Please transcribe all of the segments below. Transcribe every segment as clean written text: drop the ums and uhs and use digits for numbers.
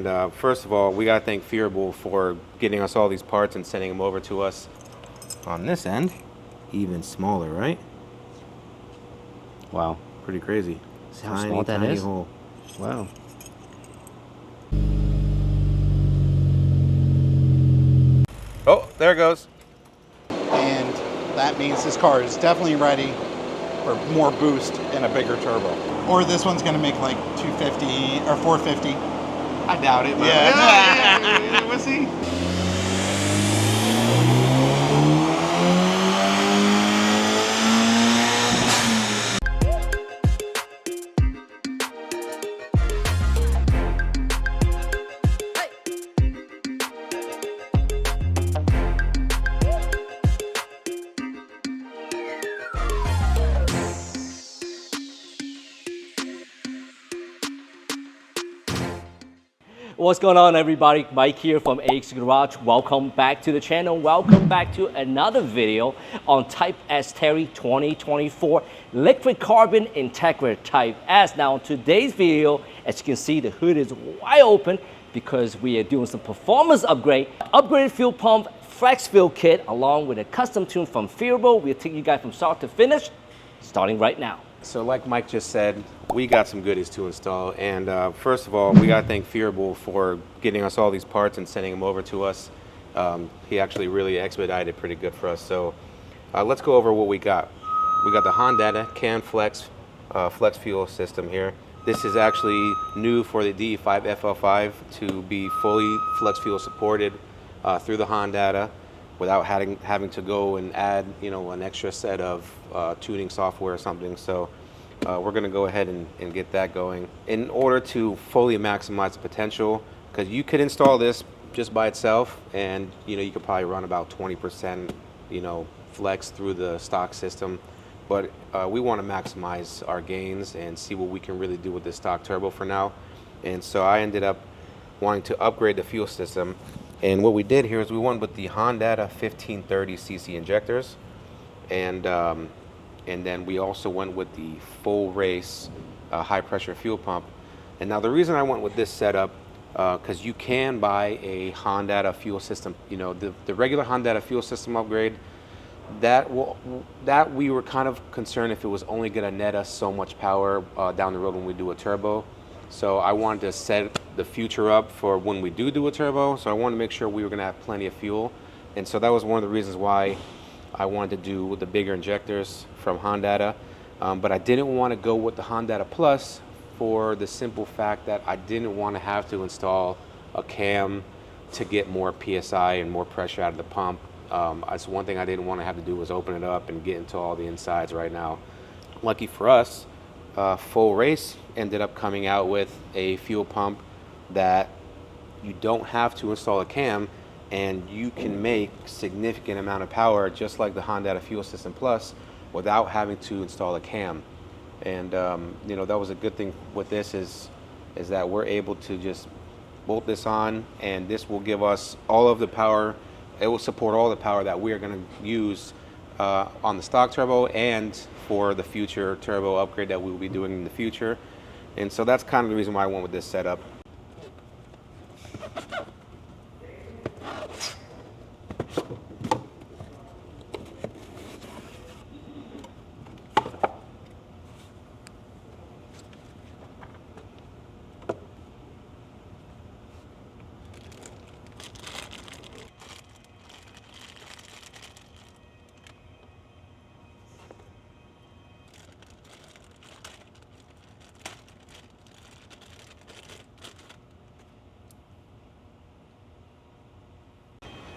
And first of all, we gotta thank Phearable for getting us all these parts and sending them over to us. On this end, even smaller, right? Wow. Pretty crazy. See how small that is? Hole. Wow. Oh, there it goes. And that means this car is definitely ready for more boost and a bigger turbo. Or this one's gonna make like 250 or 450. I doubt it. Yeah. We'll see. What's going on, everybody? Mike here from AHC Garage. Welcome back to the channel. Welcome back to another video on Type S Terry 2024 Liquid Carbon Integra Type S. Now, in today's video, as you can see, the hood is wide open because we are doing some performance upgrade. Upgraded fuel pump, flex fuel kit, along with a custom tune from Phearable. We'll take you guys from start to finish, starting right now. So like Mike just said, we got some goodies to install. And first of all, we got to thank Phearable for getting us all these parts and sending them over to us. He actually really expedited pretty good for us. So let's go over what we got. We got the Hondata CanFlex flex fuel system here. This is actually new for the DE5 FL5 to be fully flex fuel supported through the Hondata without having to go and add, an extra set of tuning software or something. So we're going to go ahead and get that going in order to fully maximize the potential, because you could install this just by itself and you could probably run about 20% flex through the stock system, but we want to maximize our gains and see what we can really do with this stock turbo for now. And so I ended up wanting to upgrade the fuel system, and what we did here is we went with the Hondata 1530cc injectors, and then we also went with the full race high pressure fuel pump. And now the reason I went with this setup, because you can buy a Hondata fuel system, the regular Hondata fuel system upgrade, that we were kind of concerned if it was only going to net us so much power down the road when we do a turbo. So I wanted to set the future up for when we do a turbo. So I wanted to make sure we were going to have plenty of fuel. And so that was one of the reasons why I wanted to do the bigger injectors from Hondata. But I didn't want to go with the Hondata Plus for the simple fact that I didn't want to have to install a cam to get more PSI and more pressure out of the pump. That's one thing I didn't want to have to do, was open it up and get into all the insides right now. Lucky for us, Full Race ended up coming out with a fuel pump that you don't have to install a cam, and you can make significant amount of power just like the Hondata Fuel System Plus without having to install a cam. And that was a good thing with this is that we're able to just bolt this on, and this will give us all of the power. It will support all the power that we are going to use on the stock turbo and for the future turbo upgrade that we will be doing in the future. And so that's kind of the reason why I went with this setup.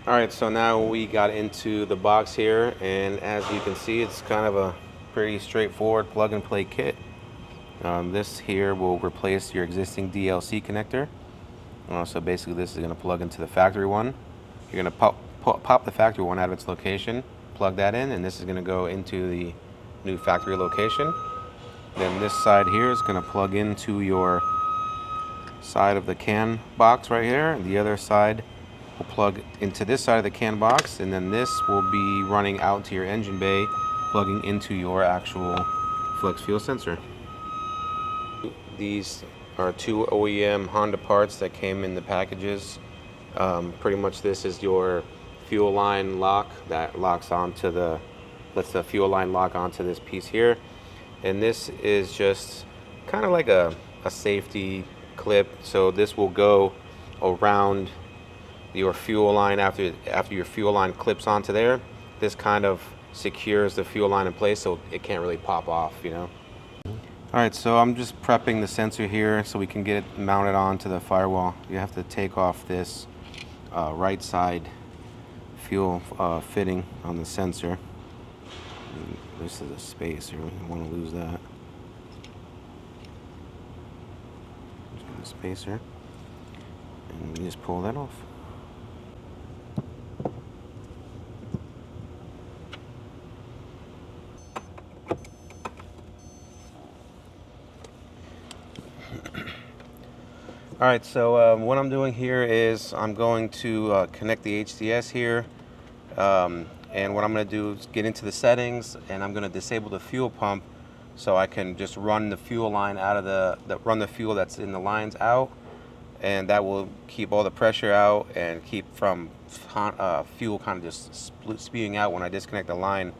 All right, so now we got into the box here, and as you can see, it's kind of a pretty straightforward plug and play kit. This here will replace your existing DLC connector. So basically this is going to plug into the factory one. You're going to pop the factory one out of its location, plug that in, and this is going to go into the new factory location. Then this side here is going to plug into your side of the can box right here, and the other side will plug into this side of the can box, and then this will be running out to your engine bay, plugging into your actual flex fuel sensor. These are 2 OEM Honda parts that came in the packages. Pretty much this is your fuel line lock that locks onto the, lets the fuel line lock onto this piece here. And this is just kind of like a safety clip. So this will go around your fuel line after your fuel line clips onto there. This kind of secures the fuel line in place so it can't really pop off, you know. All right, so I'm just prepping the sensor here so we can get it mounted onto the firewall. You have to take off this right side fuel fitting on the sensor. And this is a spacer, we don't want to lose that. Just get the spacer, and we just pull that off. All right, so what I'm doing here is I'm going to connect the HDS here, and what I'm going to do is get into the settings, and I'm going to disable the fuel pump so I can just run the fuel line out of run the fuel that's in the lines out, and that will keep all the pressure out and keep from fuel kind of just spewing out when I disconnect the line.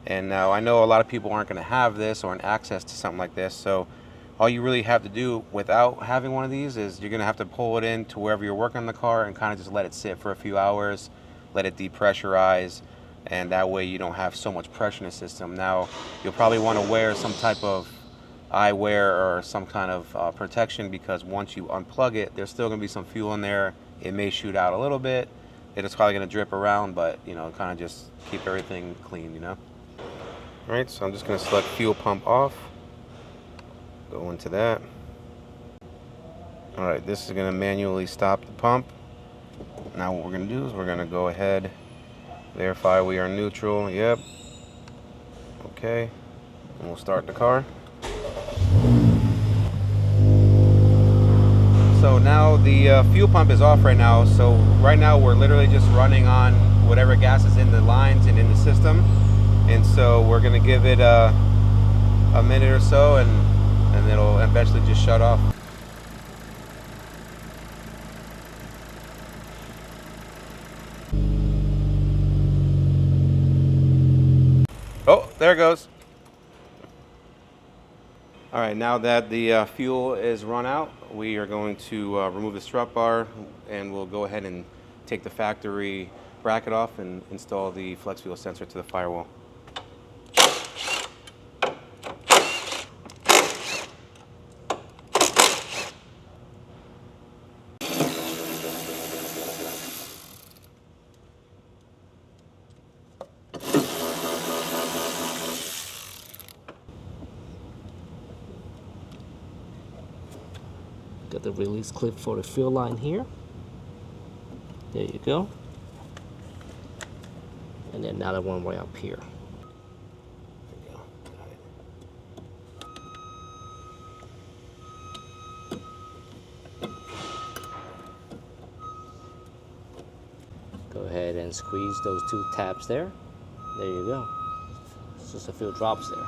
And now I know a lot of people aren't going to have this or an access to something like this, so all you really have to do without having one of these is you're going to have to pull it in to wherever you're working on the car and kind of just let it sit for a few hours, let it depressurize, and that way you don't have so much pressure in the system. Now, you'll probably want to wear some type of eyewear or some kind of protection, because once you unplug it, there's still going to be some fuel in there. It may shoot out a little bit. It's probably going to drip around, but, you know, kind of just keep everything clean, you know. All right, so I'm just going to select fuel pump off. Go into that. All right, this is going to manually stop the pump. Now what we're going to do is we're going to go ahead, verify we are neutral. Yep. Okay. And we'll start the car. So now the fuel pump is off right now. So right now we're literally just running on whatever gas is in the lines and in the system. And so we're going to give it a minute or so, and it'll eventually just shut off. Oh, there it goes. All right, now that the fuel is run out, we are going to remove the strut bar, and we'll go ahead and take the factory bracket off and install the flex fuel sensor to the firewall. Got the release clip for the fuel line here. There you go. And then another one right up here. There you go. Go ahead and squeeze those two tabs there. There you go. It's just a few drops there.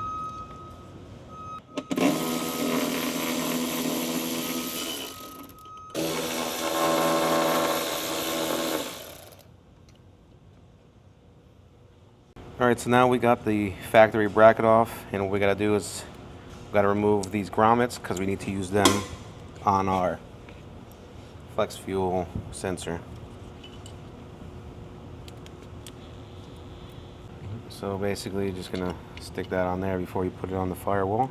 All right, so now we got the factory bracket off, and what we got to do is we got to remove these grommets because we need to use them on our flex fuel sensor. So basically, you're just gonna stick that on there before you put it on the firewall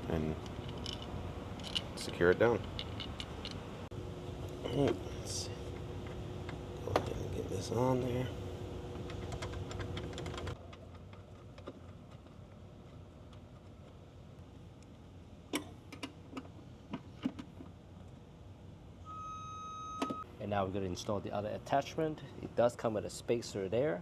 and secure it down. All right, let's go ahead and get this on there. And now we're going to install the other attachment. It does come with a spacer there.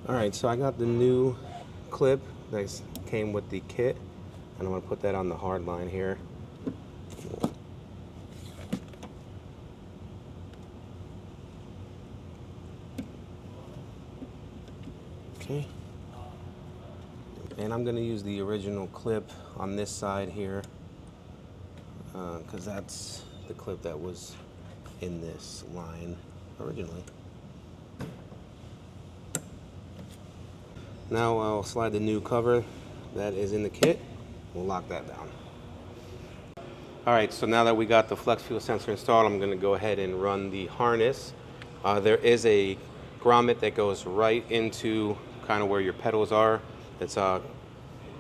All right, so I got the new clip that came with the kit, and I'm gonna put that on the hard line here. Okay. And I'm gonna use the original clip on this side here, because that's the clip that was in this line originally. Now I'll slide the new cover that is in the kit. We'll lock that down. All right, so now that we got the flex fuel sensor installed, I'm gonna go ahead and run the harness. There is a grommet that goes right into kind of where your pedals are. It's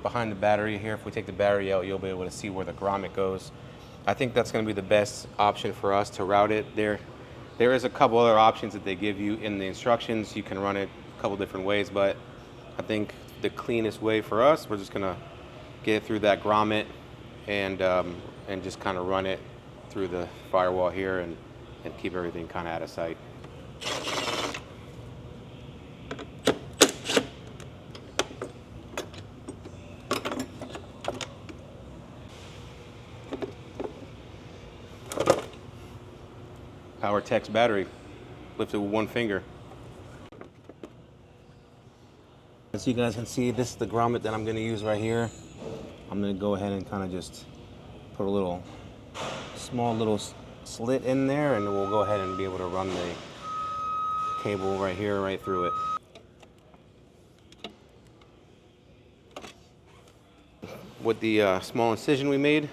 behind the battery here. If we take the battery out, you'll be able to see where the grommet goes. I think that's gonna be the best option for us to route it. There is a couple other options that they give you in the instructions. You can run it a couple different ways, but I think the cleanest way for us, we're just gonna get it through that grommet and just kind of run it through the firewall here and keep everything kind of out of sight. PowerTech's battery, lifted with one finger. As you guys can see, this is the grommet that I'm going to use right here. I'm going to go ahead and kind of just put a small little slit in there, and we'll go ahead and be able to run the cable right here, right through it. With the small incision we made,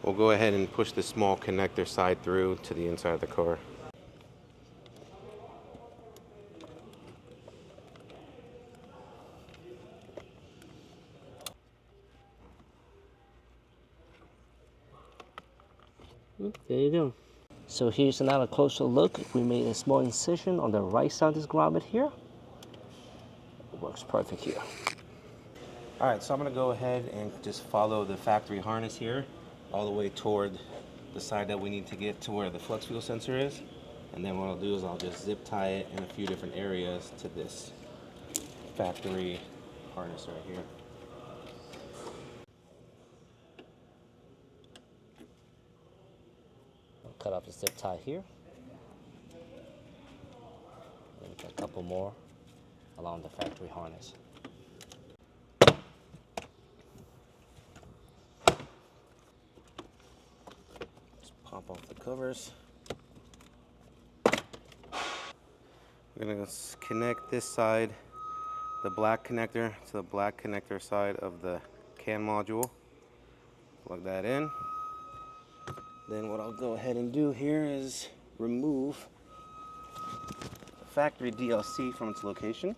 we'll go ahead and push the small connector side through to the inside of the car. There you go. So here's another closer look. We made a small incision on the right side of this grommet here. It works perfect here. All right, so I'm gonna go ahead and just follow the factory harness here all the way toward the side that we need to get to where the flex fuel sensor is. And then what I'll do is I'll just zip tie it in a few different areas to this factory harness right here. I'll cut off the zip tie here. And a couple more along the factory harness. Pop off the covers. We're gonna connect this side, the black connector, to the black connector side of the CAN module. Plug that in. Then what I'll go ahead and do here is remove the factory DLC from its location.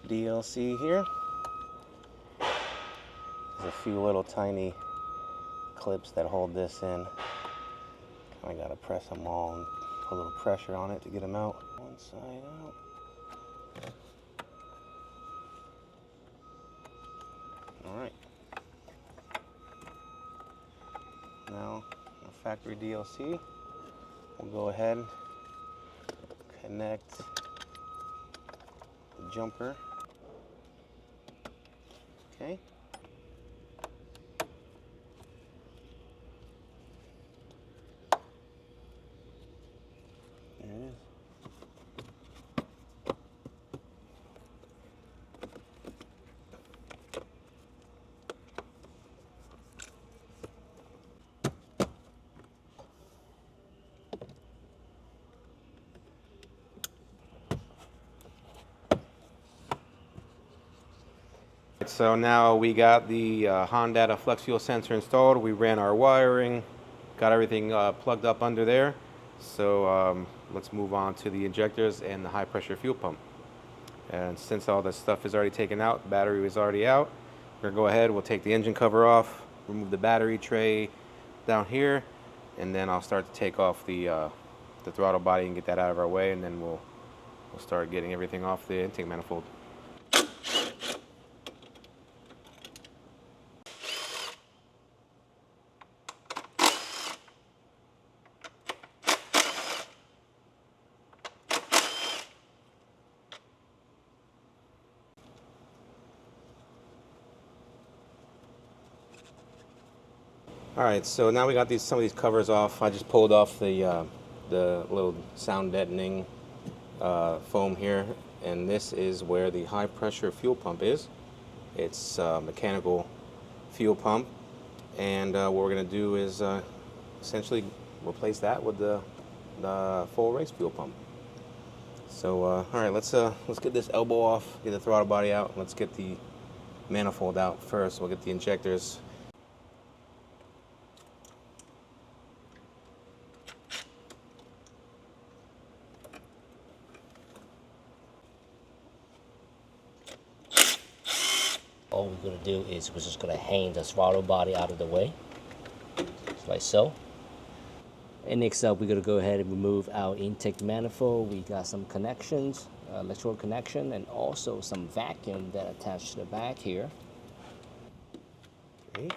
DLC here. There's a few little tiny clips that hold this in. I gotta press them all and put a little pressure on it to get them out. One side out. All right. Now, our factory DLC, we'll go ahead and connect the jumper. Okay. There it is. So now we got the Hondata flex fuel sensor installed. We ran our wiring, got everything plugged up under there. So let's move on to the injectors and the high pressure fuel pump. And since all this stuff is already taken out, battery was already out, we're gonna go ahead, we'll take the engine cover off, remove the battery tray down here, and then I'll start to take off the throttle body and get that out of our way, and then we'll start getting everything off the intake manifold. All right, so now we got some of these covers off. I just pulled off the little sound deadening foam here, and this is where the high pressure fuel pump is. It's a mechanical fuel pump, and what we're gonna do is essentially replace that with the full race fuel pump. So all right, let's get this elbow off, get the throttle body out. Let's get the manifold out first. We'll get the injectors. All we're going to do is we're just going to hang the throttle body out of the way, just like so. And next up, we're going to go ahead and remove our intake manifold. We got some connections, electrical connection, and also some vacuum that attached to the back here. Okay.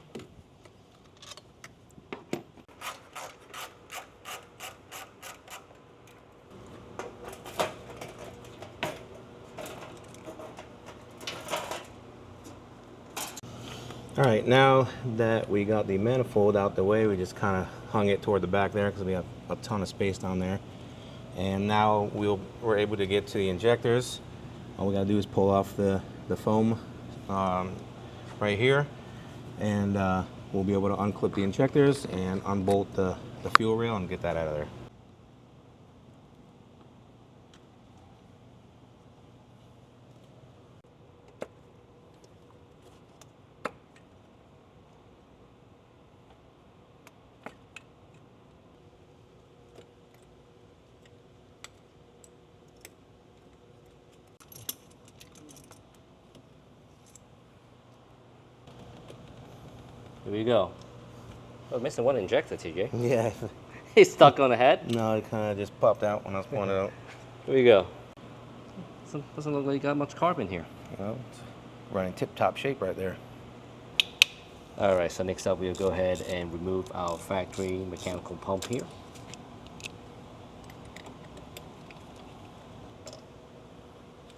All right, now that we got the manifold out the way, we just kind of hung it toward the back there because we have a ton of space down there. And now we're able to get to the injectors. All we gotta do is pull off the foam right here, and we'll be able to unclip the injectors and unbolt the fuel rail and get that out of there. Here we go. Oh, missing one injector, TJ. Yeah. He's stuck on the head. No, it kind of just popped out when I was pulling it out. Here we go. Doesn't look like you got much carbon here. Well, it's running tip-top shape right there. All right, so next up we'll go ahead and remove our factory mechanical pump here.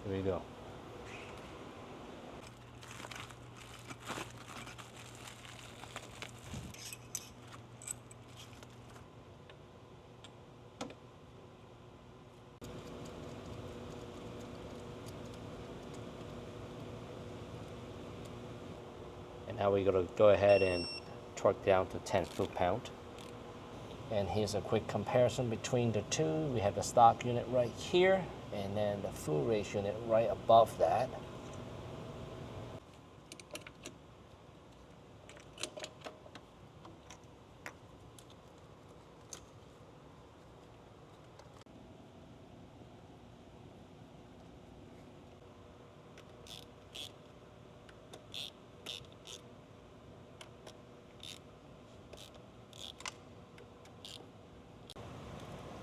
Here we go. And now we're gonna go ahead and torque down to 10 foot-pound. And here's a quick comparison between the two. We have the stock unit right here, and then the full race unit right above that.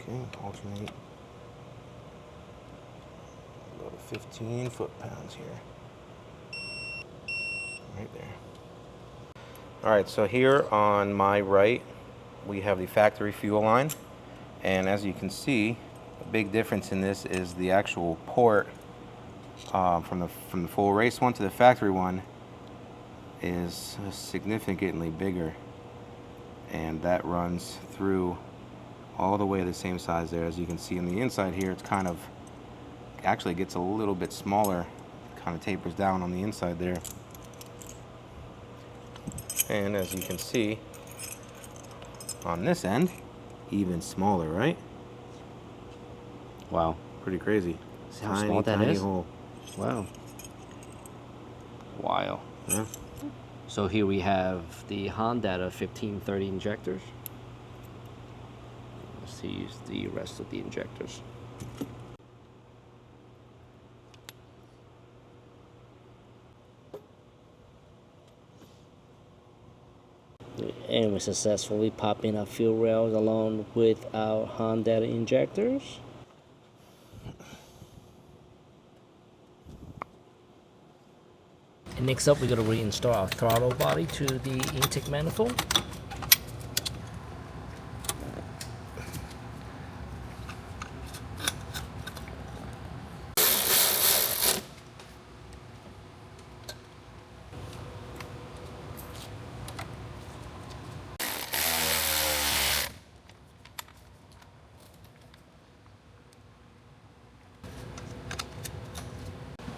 Okay, alternate. Go to 15 foot-pounds here. Right there. All right, so here on my right, we have the factory fuel line. And as you can see, the big difference in this is the actual port from the full race one to the factory one is significantly bigger. And that runs through all the way the same size there. As you can see on the inside here, it's kind of actually gets a little bit smaller, kind of tapers down on the inside there. And as you can see on this end, even smaller, right? Wow. Pretty crazy. See how small that is? Hole. Wow. Wow. Yeah. So here we have the Hondata 1530 injectors. Let's see the rest of the injectors. And we're successfully popping our fuel rails along with our Hondata injectors. And next up, we're going to reinstall our throttle body to the intake manifold.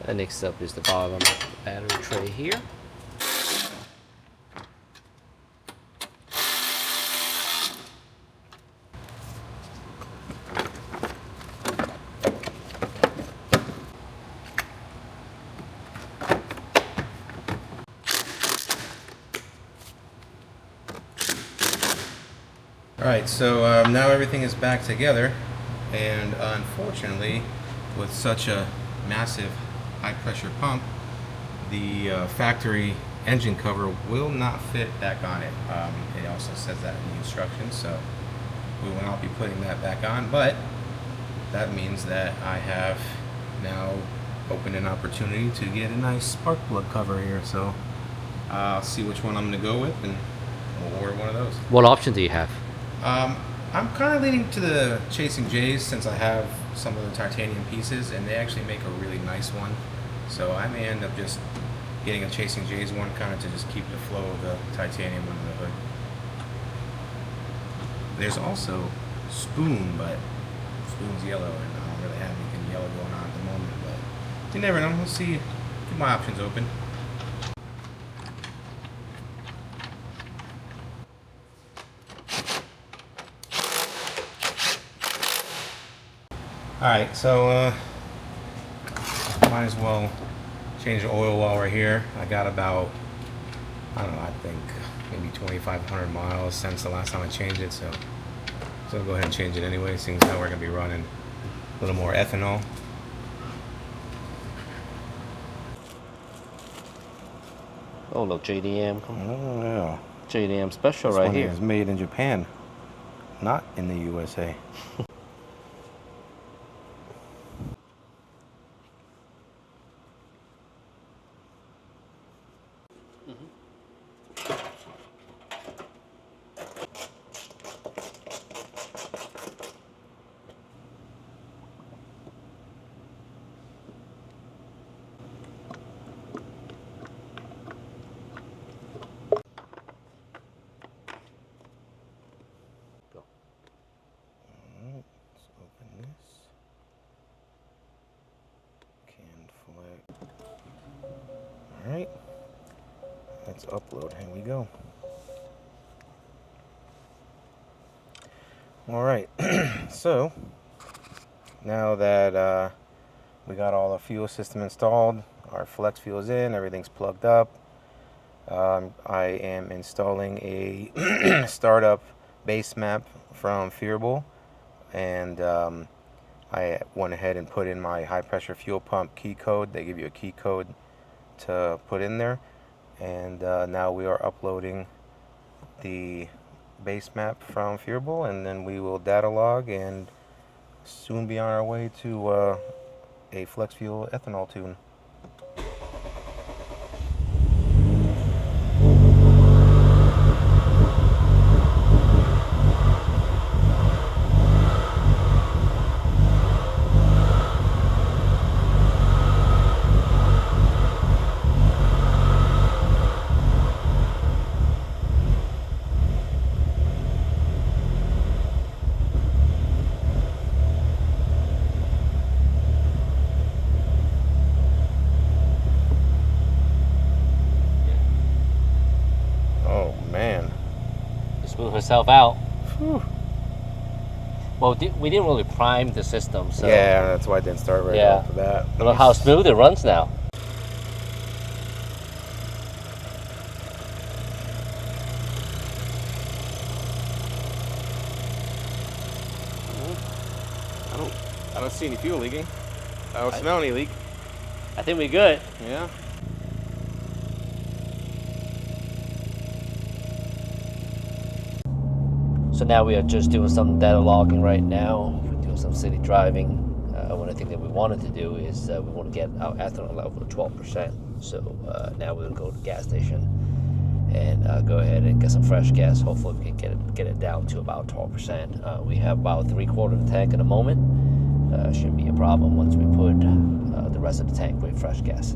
And next up is the bottom of the battery tray here. Alright, so now everything is back together, and unfortunately, with such a massive high pressure pump, the factory engine cover will not fit back on it. It also says that in the instructions, so we will not be putting that back on, but that means that I have now opened an opportunity to get a nice spark plug cover here, so I'll see which one I'm going to go with, and we'll order one of those. What option do you have? I'm kind of leaning to the Chasing J's since I have some of the titanium pieces, and they actually make a really nice one. So I may end up just getting a Chasing J's one, kind of to just keep the flow of the titanium under the hood. There's also Spoon, but Spoon's yellow, and I don't really have anything yellow going on at the moment. But you never know. We'll see. Keep my options open. Alright, so might as well change the oil while we're here. I got about, I don't know, I think maybe 2,500 miles since the last time I changed it, so I'll go ahead and change it anyway, seeing as how we're going to be running a little more ethanol. Oh, look, JDM. Oh, yeah. JDM special This right one here. is made in Japan, not in the USA. Alright, let's upload. Here we go. Alright, so now that we got all the fuel system installed, our flex fuel's in, everything's plugged up, I am installing a startup base map from Phearable, and I went ahead and put in my high pressure fuel pump key code. They give you a key code to put in there, and now we are uploading the base map from Phearable, and then we will data log and soon be on our way to a flex fuel ethanol tune. Smooth herself out. Whew. Well, we didn't really prime the system, so yeah, that's why I didn't start right off the bat. Look how smooth it runs now. I don't see any fuel leaking. I don't smell any leak. I think we're good. Yeah. So now we are just doing some data logging right now. We're doing some city driving. One thing that we wanted to do is we want to get our ethanol level to 12%. So now we're gonna go to the gas station and go ahead and get some fresh gas. Hopefully we can get it down to about 12%. We have about 3/4 of the tank at the moment. Shouldn't be a problem once we put the rest of the tank with fresh gas.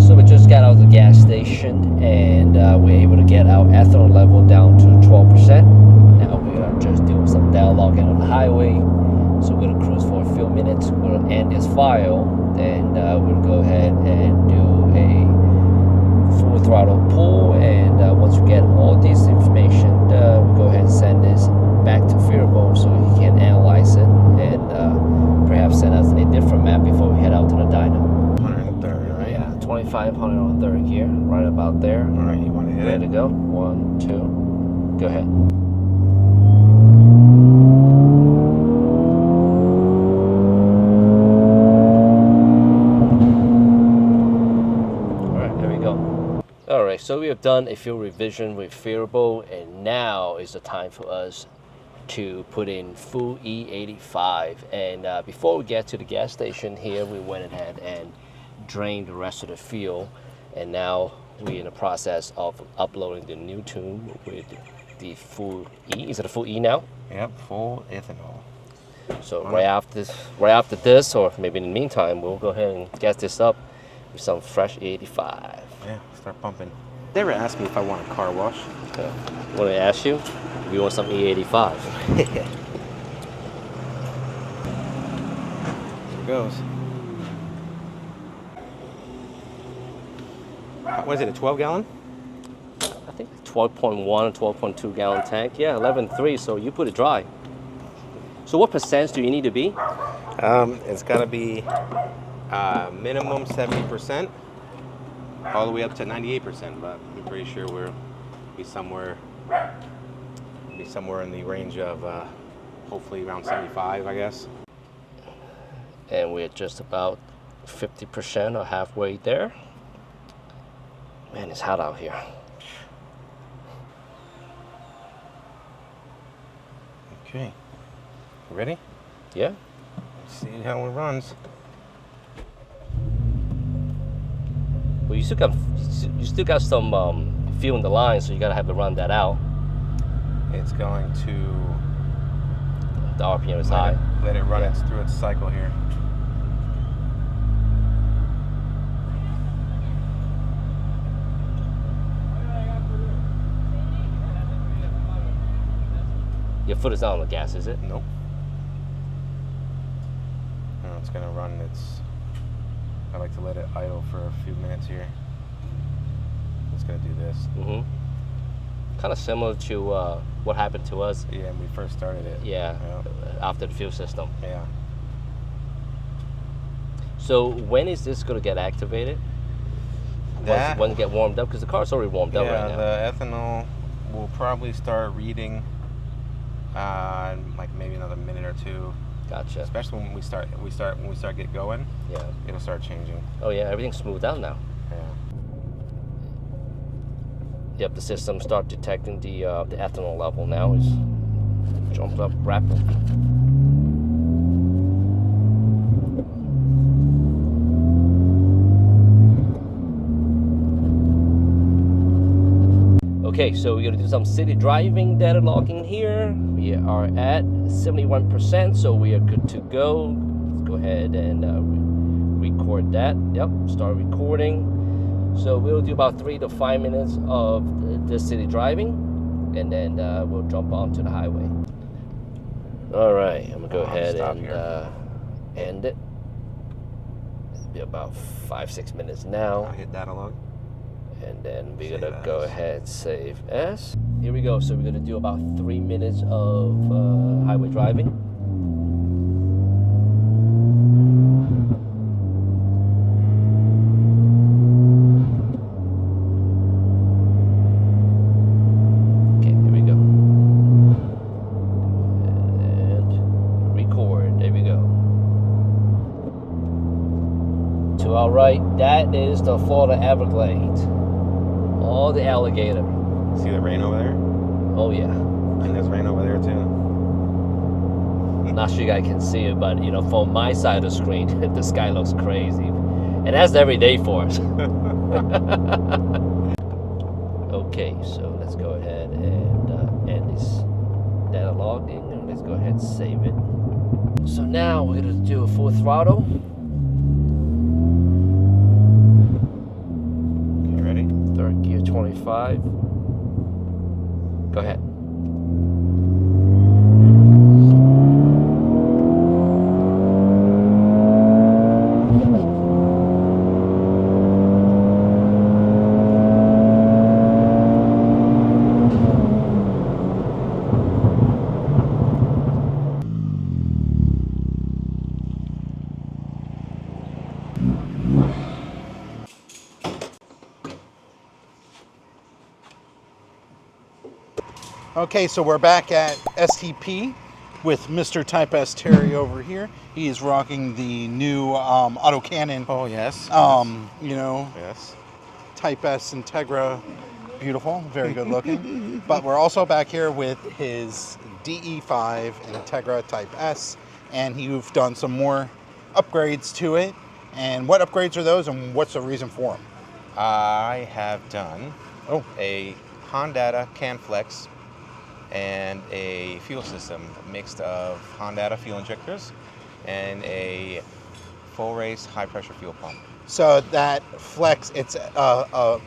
So we just got out of the gas station and we're able to get our ethanol level down to 12%. Now we are just doing some data logging on the highway. file, then we'll go ahead and do a full throttle pull, and once we get all this information, we'll go ahead and send this back to Phearable so he can analyze it and perhaps send us a different map before we head out to the dyno. 103rd, right? Yeah, 2500 on third gear, right about there. All right, you want to hit Ready it? to go? 1, 2, go ahead. Alright, so we have done a few revision with Phearable, and now is the time for us to put in full E85. And before we get to the gas station here, we went ahead and drained the rest of the fuel, and now we're in the process of uploading the new tune with the full E. Is it a full E now? Yep, full ethanol. So right after this, or maybe in the meantime, we'll go ahead and gas this up with some fresh E85. Yeah, start pumping. They ever asked me if I want a car wash. Okay. Want to ask you if you want some E85. Here it goes. What is it, a 12 gallon? I think 12.1 or 12.2 gallon tank. Yeah, 11.3, so you put it dry. So what percent do you need to be? It's got to be minimum 70%, all the way up to 98%, but I'm pretty sure we'll be somewhere in the range of hopefully around 75, I guess. And we're just about 50% or halfway there. Man, it's hot out here. Okay, ready? Yeah. Let's see how it runs. Well, you still got some fuel in the line, so you gotta have to run that out. It's going to The RPM is high. let it run Yeah. through its cycle here. Your foot is not on the gas, is it? Nope. No, it's gonna run I like to let it idle for a few minutes here. It's gonna do this. Mm-hmm. Kind of similar to what happened to us. Yeah, when we first started it. Yeah, after the fuel system. Yeah. So when is this going to get activated? When it get warmed up? Because the car's already warmed up right now. Yeah, the ethanol will probably start reading like maybe another minute or two. Gotcha. Especially when we start get going. Yeah. It'll start changing. Oh yeah, everything's smoothed out now. Yeah. Yep, the system start detecting the ethanol level now. It's jumped up rapidly. Okay, so we're gonna do some city driving data logging here. We are at 71%, so we are good to go. Let's go ahead and record that. Yep, start recording. So we'll do about 3 to 5 minutes of this city driving, and then we'll jump onto the highway. All right, I'm gonna go ahead and end it. It'll be about 5-6 minutes now. I'll hit data log. And then we're Save gonna go as. ahead and save as. Here we go. So we're gonna do about 3 minutes of highway driving. Okay, here we go. And record. There we go. To our right, that is the Florida Everglades. All the alligator. See the rain over there? Oh yeah. And there's rain over there too. Not sure you guys can see it, but you know, from my side of the screen, the sky looks crazy. And that's every day for us. Okay, so let's go ahead and end this data logging, and let's go ahead and save it. So now we're gonna do a full throttle. Okay, ready? Third gear 25. Go ahead. Okay, so we're back at STP with Mr. Type S Terry over here. He is rocking the new autocannon. Oh yes. You know, Yes. Type S Integra, beautiful, very good looking. But we're also back here with his DE5 Integra Type S, and you've done some more upgrades to it. And what upgrades are those, and what's the reason for them? I have done a Hondata CanFlex and a fuel system mixed of Hondata fuel injectors and a full race high pressure fuel pump. So that Flex, it's a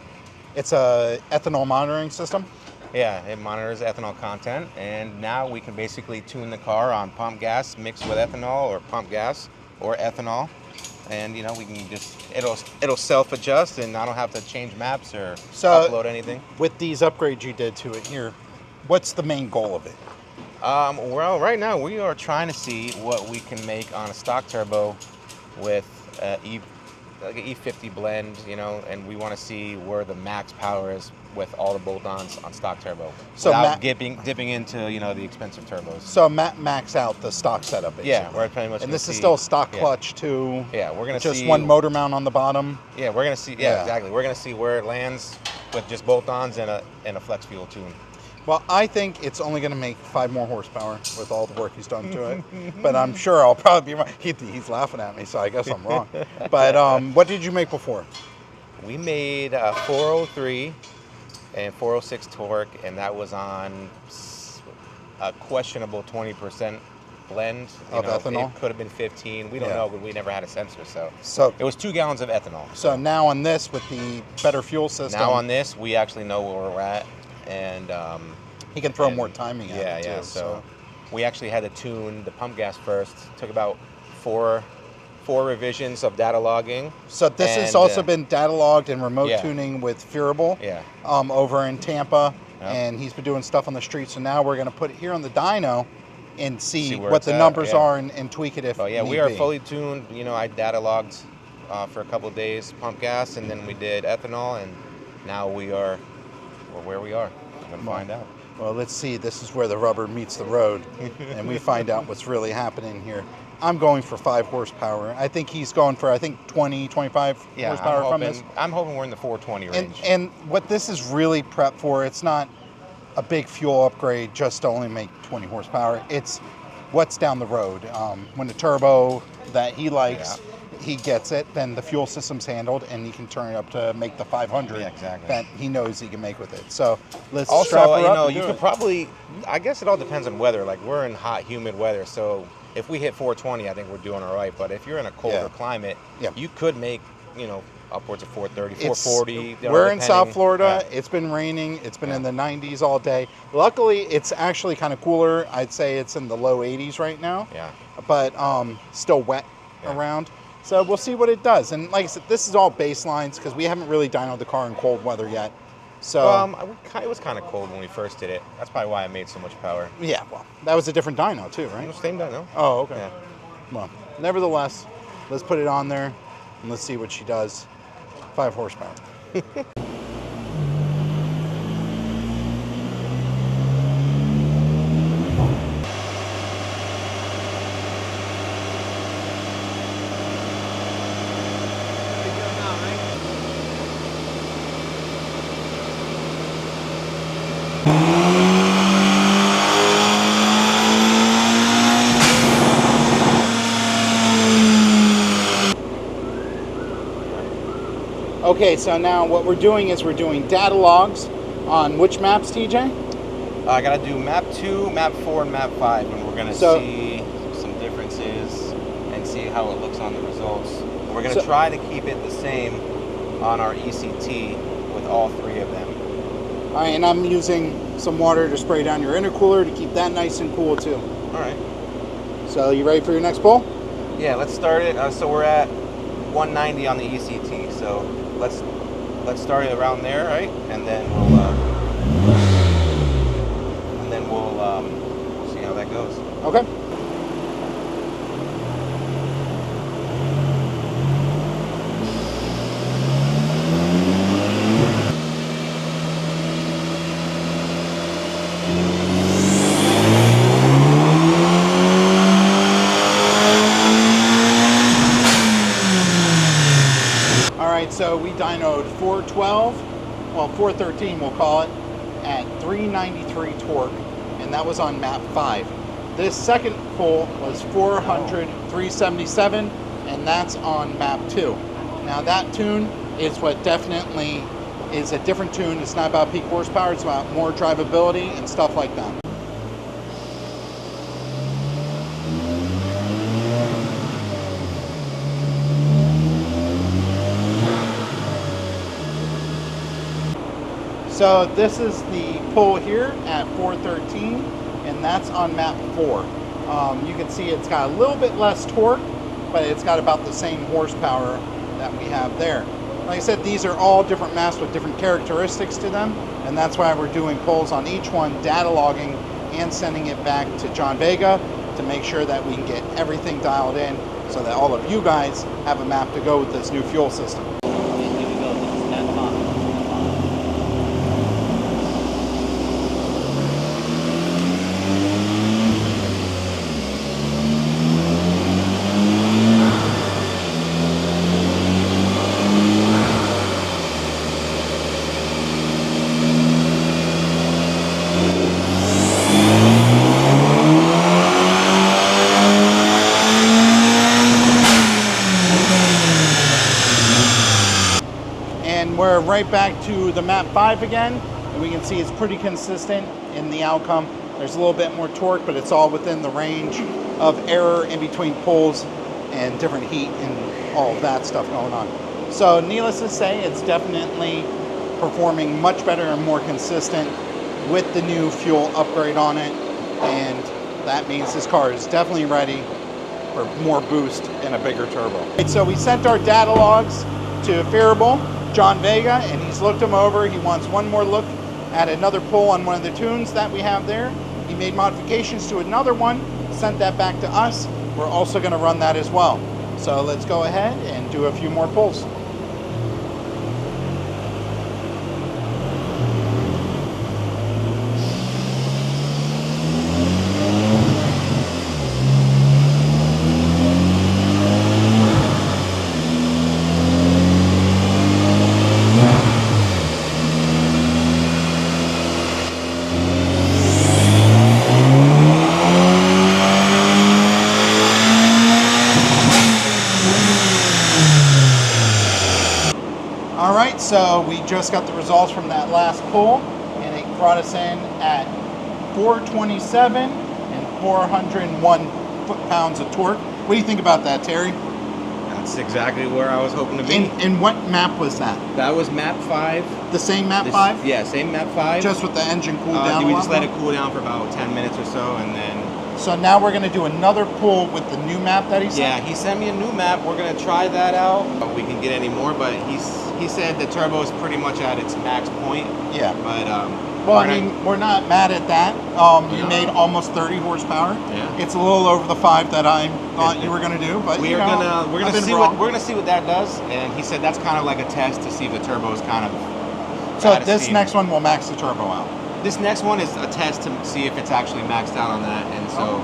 ethanol monitoring system. Yeah, it monitors ethanol content, and now we can basically tune the car on pump gas mixed with ethanol, or pump gas or ethanol, and you know, we can just it'll self-adjust, and I don't have to change maps or upload anything. With these upgrades you did to it here, what's the main goal of it? Well, right now we are trying to see what we can make on a stock turbo with like an E50 blend, you know, and we want to see where the max power is with all the bolt-ons on stock turbo, so without dipping into, you know, the expensive turbos. So max out the stock setup, basically. Yeah, we're pretty much. And this is still a stock clutch too. Yeah, we're gonna just see one motor mount on the bottom. Yeah, we're gonna see. Yeah, exactly. We're gonna see where it lands with just bolt-ons and a flex fuel tune. Well, I think it's only going to make 5 more horsepower with all the work he's done to it. But I'm sure I'll probably be wrong. He's laughing at me, so I guess I'm wrong. But what did you make before? We made 403 and 406 torque, and that was on a questionable 20% blend. Of ethanol? It could have been 15. We don't know, but we never had a sensor, so it was 2 gallons of ethanol. So now on this, with the better fuel system. Now on this, we actually know where we're at. And he can throw more timing at it too. So we actually had to tune the pump gas first. Took about four revisions of data logging. So this has also been data logged and remote tuning with Phearable. Yeah. Over in Tampa, and he's been doing stuff on the street. So now we're going to put it here on the dyno and see what the numbers are and tweak it if. Oh yeah, we are fully tuned. You know, I data logged for a couple of days pump gas, and then we did ethanol, and now we're where we are. I'm going to find out. Well, let's see. This is where the rubber meets the road, and we find out what's really happening here. I'm going for 5 horsepower. I think he's going for, 20, 25 horsepower from this. I'm hoping we're in the 420 range. And what this is really prepped for, it's not a big fuel upgrade just to only make 20 horsepower. It's what's down the road. When the turbo that he likes, he gets it, then the fuel system's handled, and he can turn it up to make the 500 that he knows he can make with it. So let's strap her up. Also, you know, you could probably, I guess it all depends on weather. Like, we're in hot, humid weather, so if we hit 420, I think we're doing all right. But if you're in a colder climate, you could make, you know, upwards of 430, 440. We're in South Florida. It's been raining. It's been in the 90s all day. Luckily, it's actually kind of cooler. I'd say it's in the low 80s right now. Yeah. But still wet around. So we'll see what it does. And like I said, this is all baselines because we haven't really dynoed the car in cold weather yet. So it was kind of cold when we first did it. That's probably why I made so much power. Yeah, well, that was a different dyno too, right? Same dyno. Oh, okay. Yeah. Well, nevertheless, let's put it on there and let's see what she does. 5 horsepower. Okay, so now what we're doing is we're doing data logs on which maps, TJ? I gotta do map 2, map 4, and map 5, and we're gonna see some differences and see how it looks on the results. We're gonna try to keep it the same on our ECT with all 3 of them. All right, and I'm using some water to spray down your intercooler to keep that nice and cool too. All right. So you ready for your next pull? Yeah, let's start it. So we're at 190 on the ECT. So let's start it around there, right? And then we'll see how that goes. Okay. rode 412, well 413 we'll call it, at 393 torque, and that was on map 5. This second pull was 400, 377, and that's on map 2. Now that tune is what definitely is a different tune. It's not about peak horsepower, it's about more drivability and stuff like that. So this is the pull here at 413, and that's on map 4. You can see it's got a little bit less torque, but it's got about the same horsepower that we have there. Like I said, these are all different maps with different characteristics to them, and that's why we're doing pulls on each one, data logging, and sending it back to John Vega to make sure that we can get everything dialed in so that all of you guys have a map to go with this new fuel system. We're right back to the map 5 again, and we can see it's pretty consistent in the outcome. There's a little bit more torque, but it's all within the range of error in between pulls and different heat and all of that stuff going on. So needless to say, it's definitely performing much better and more consistent with the new fuel upgrade on it, and that means this car is definitely ready for more boost and a bigger turbo. Right, so we sent our data logs to Phearable, John Vega, and he's looked them over. He wants one more look at another pull on one of the tunes that we have there. He made modifications to another one, sent that back to us. We're also going to run that as well. So let's go ahead and do a few more pulls. So we just got the results from that last pull, and it brought us in at 427 and 401 foot-pounds of torque. What do you think about that, Terry? That's exactly where I was hoping to be. And what map was that? That was map 5. The same map 5? Yeah, same map 5. Just with the engine cooled down. We just let it cool down for about 10 minutes or so, and then... So now we're going to do another pull with the new map that he sent? Yeah, he sent me a new map. We're going to try that out. We can get any more, but he said the turbo is pretty much at its max point. Yeah. But well, I mean, we're not mad at that. You made almost 30 horsepower. Yeah. It's a little over the 5 that I thought you were going to do, but we're gonna see what that does. And he said that's kind of like a test to see if the turbo is kind of. So this next one will max the turbo out. This next one is a test to see if it's actually maxed out on that, and so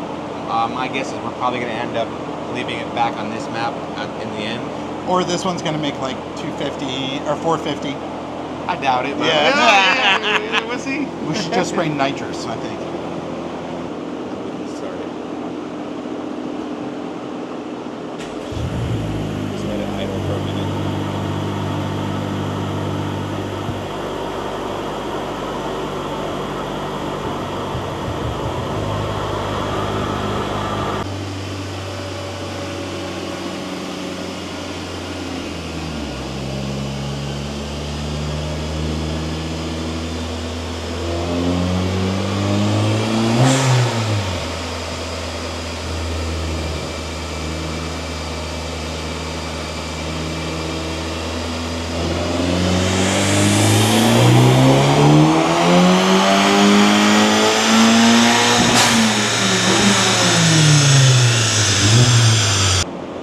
my guess is we're probably going to end up leaving it back on this map in the end. Or this one's going to make like 250 or 450. I doubt it. But Yeah. We'll see. We should just spray nitrous, I think. Just let it idle for a minute.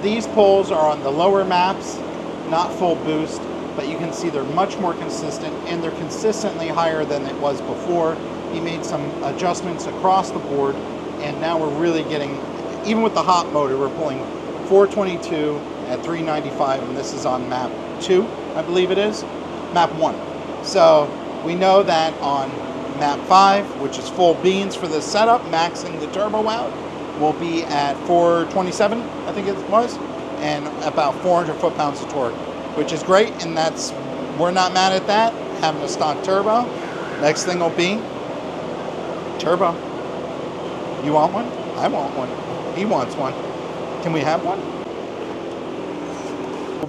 These pulls are on the lower maps, not full boost, but you can see they're much more consistent, and they're consistently higher than it was before. He made some adjustments across the board, and now we're really getting, even with the hot motor, we're pulling 422 at 395, and this is on map 2. I believe it is, map 1. So we know that on map 5, which is full beans for this setup, maxing the turbo out, will be at 427, I think it was, and about 400 foot-pounds of torque, which is great, and we're not mad at that, having a stock turbo. Next thing will be turbo. You want one? I want one. He wants one. Can we have one?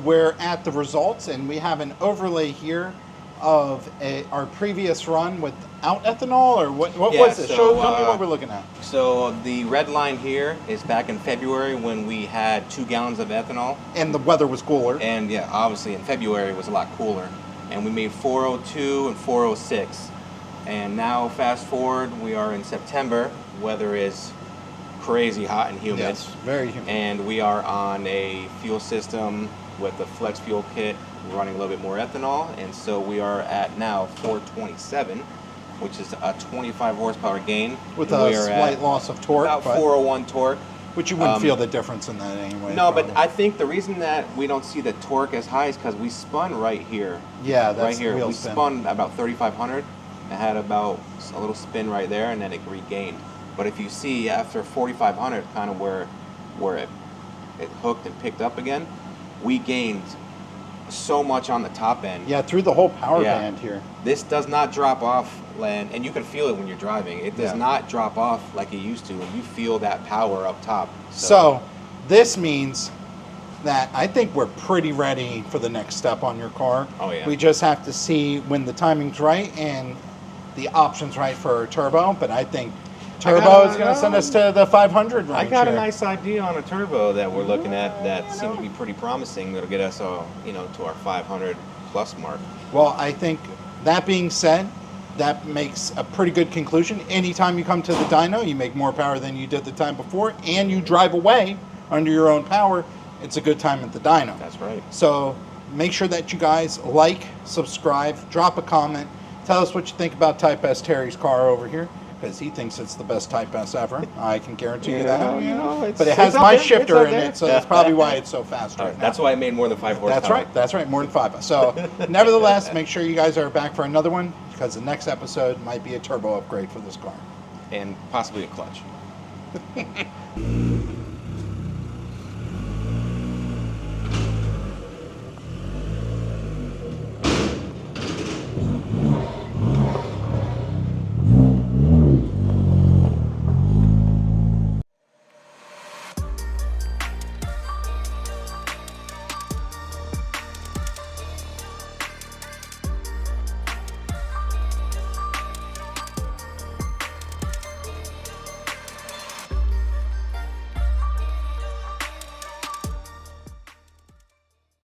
We're at the results, and we have an overlay here of our previous run without ethanol, or what was this? Show me what we're looking at. So the red line here is back in February when we had 2 gallons of ethanol. And the weather was cooler. And yeah, obviously in February it was a lot cooler. And we made 402 and 406. And now fast forward, we are in September. Weather is crazy hot and humid. Yes, very humid. And we are on a fuel system with the flex fuel kit running a little bit more ethanol, and so we are at now 427, which is a 25 horsepower gain. With a slight loss of torque. About 401 torque. Which you wouldn't feel the difference in that anyway. No, probably. but I think the reason that we don't see the torque as high is because we spun right here. Yeah, that's right here. wheel We spin. spun about 3,500. It had about a little spin right there, and then it regained. But if you see after 4,500, kind of where it hooked and picked up again, we gained so much on the top end. Yeah, through the whole power band here. This does not drop off, and you can feel it when you're driving. It does not drop off like it used to, and you feel that power up top. So this means that I think we're pretty ready for the next step on your car. Oh yeah. We just have to see when the timing's right and the options right for turbo, but I think turbo is going to send us to the 500 range. I got here. a nice idea on a turbo that we're looking at that seems to be pretty promising. That'll get us, to our 500 plus mark. Well, I think that being said, that makes a pretty good conclusion. Anytime you come to the dyno, you make more power than you did the time before, and you drive away under your own power, it's a good time at the dyno. That's right. So make sure that you guys like, subscribe, drop a comment, tell us what you think about Type S Terry's car over here, because he thinks it's the best Type S ever. I can guarantee you that. But it has my shifter in it, so that's probably why it's so fast right now. That's why it made more than 5 horsepower. That's right, more than 5. So nevertheless, make sure you guys are back for another one, because the next episode might be a turbo upgrade for this car. And possibly a clutch.